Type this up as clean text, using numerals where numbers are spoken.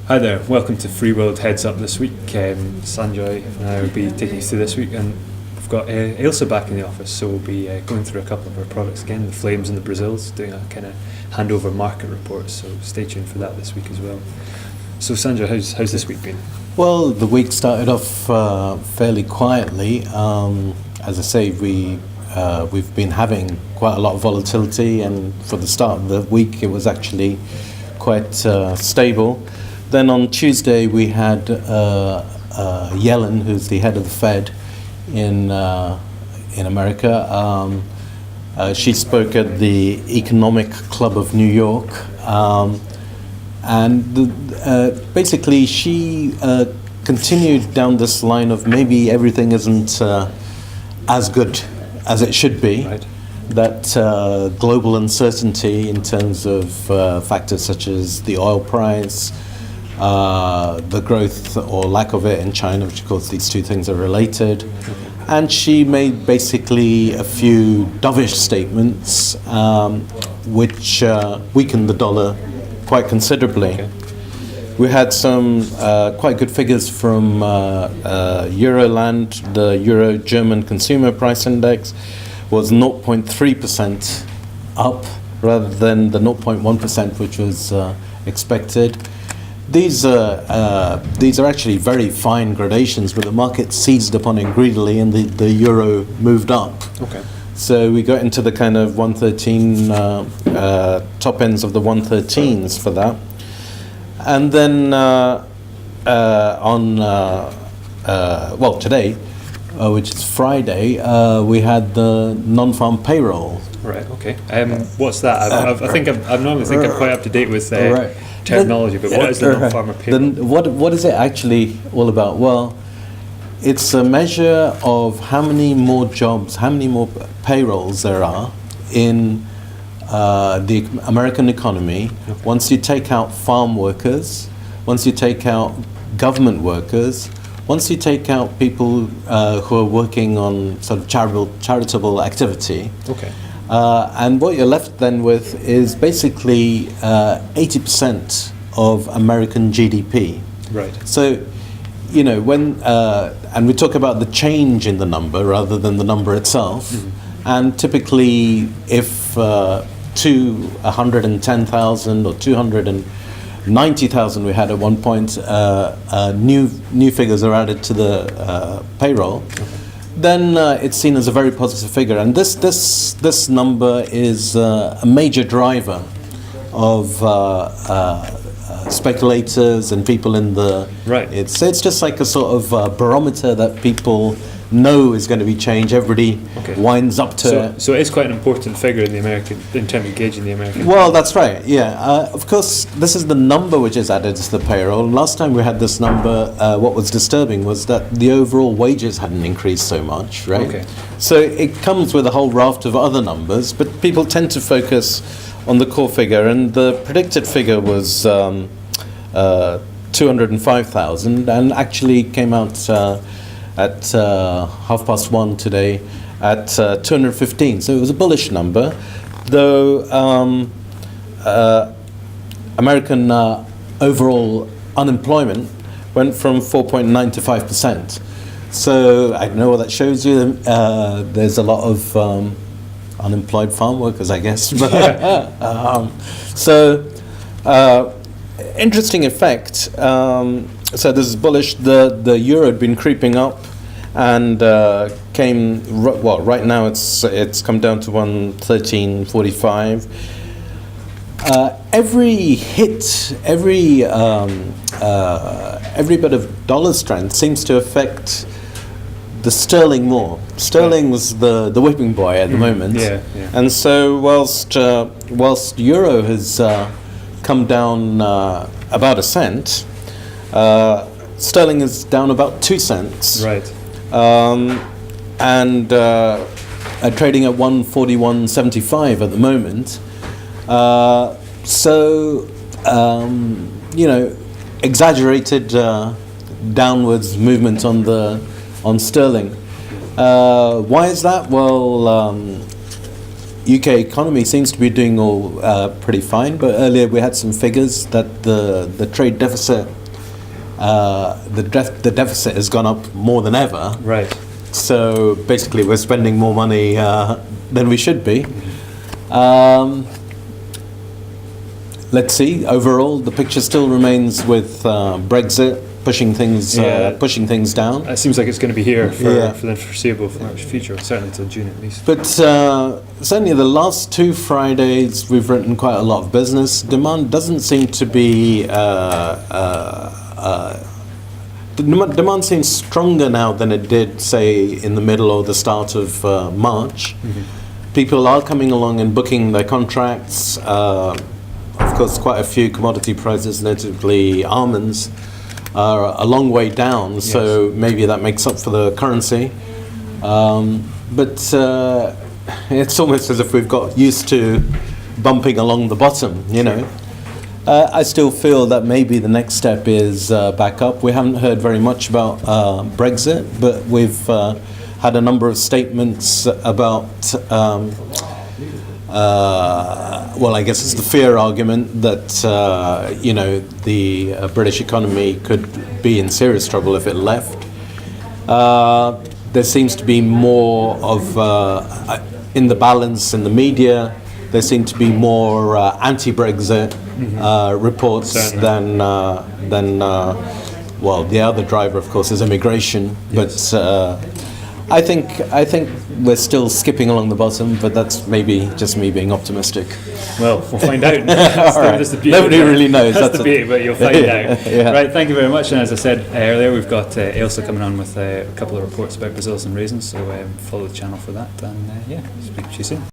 Hi there, welcome to Freeworld Heads Up this week. Sanjoy and I will be taking you through this week, and we've got Ailsa back in the office, so we'll be going through a couple of our products again, the Flames and the Brazils, doing a kind of handover market report, so stay tuned for that this week as well. So Sanjoy, how's this week been? Well, the week started off fairly quietly. As I say, we've been having quite a lot of volatility, and for the start of the week it was actually quite stable. Then on Tuesday we had Yellen, who's the head of the Fed in America. She spoke at the Economic Club of New York, and basically she continued down this line of maybe everything isn't as good as it should be. Right. That global uncertainty in terms of factors such as the oil price, the growth or lack of it in China, which of course these two things are related. And she made basically a few dovish statements which weakened the dollar quite considerably. Okay. We had some quite good figures from Euroland. The Euro-German Consumer Price Index was 0.3% up rather than the 0.1% which was expected. These are actually very fine gradations, but the market seized upon it greedily, and the euro moved up. Okay. So we got into the kind of 113 top ends of the 113s for that, and then today, which is Friday, we had the non-farm payroll. Right. Okay. What's that? I normally think I'm quite up to date with Right. terminology, but what is the non-farmer payroll? Then what is it actually all about? Well, it's a measure of how many more jobs, how many more payrolls there are in the American economy. Okay. Once you take out farm workers, once you take out government workers, once you take out people who are working on sort of charitable activity. Okay. And what you're left then with is basically 80% of American GDP. Right. So, you know, when and we talk about the change in the number rather than the number itself. Mm-hmm. And typically, if to 110,000 or 290,000 we had at one point, new figures are added to the payroll. Okay. Then it's seen as a very positive figure, and this number is a major driver of speculators and people in the. Right. It's just like a sort of barometer that people know is going to be changed. Everybody winds up to it. So it's quite an important figure in terms of gauging the American. Well, that's right. Yeah. Of course, this is the number which is added to the payroll. Last time we had this number, what was disturbing was that the overall wages hadn't increased so much, right? Okay. So it comes with a whole raft of other numbers, but people tend to focus on the core figure, and the predicted figure was 205,000, and actually came out at 1:30 today at 215. So it was a bullish number, though American overall unemployment went from 4.9 to 5%. So I don't know what that shows you. There's a lot of unemployed farm workers, I guess. Interesting effect. So this is bullish. The euro had been creeping up, and right now it's come down to 113.45. Every hit, every bit of dollar strength seems to affect the sterling more. Sterling was the whipping boy at the moment. Yeah. And so whilst euro has come down about a cent, sterling is down about 2 cents. Right. And trading at 141.75 at the moment. Exaggerated downwards movement on sterling. Why is that? Well, UK economy seems to be doing all pretty fine, but earlier we had some figures that the trade deficit, the deficit has gone up more than ever. Right. So basically, we're spending more money than we should be. Let's see. Overall, the picture still remains with Brexit pushing things down. It seems like it's going to be here for the foreseeable future, certainly until June at least. But certainly the last 2 Fridays, we've written quite a lot of business. Demand doesn't seem to be... demand seems stronger now than it did, say, in the middle or the start of March. People are coming along and booking their contracts. Of course, quite a few commodity prices, notably almonds, are a long way down, so maybe that makes up for the currency. But it's almost as if we've got used to bumping along the bottom, you know. I still feel that maybe the next step is back up. We haven't heard very much about Brexit, but we've had a number of statements about, well, I guess it's the fear argument that, you know, the British economy could be in serious trouble if it left. There seems to be more of, in the balance in the media, there seem to be more anti-Brexit reports than well, the other driver, of course, is immigration. Yes. But I think we're still skipping along the bottom, but that's maybe just me being optimistic. Well, we'll find out. That's the beauty. Nobody really knows. That's the beauty, but you'll find out. Yeah. Right, thank you very much. And as I said earlier, we've got Ailsa coming on with a couple of reports about Brazils and raisins, so follow the channel for that. And speak to you soon.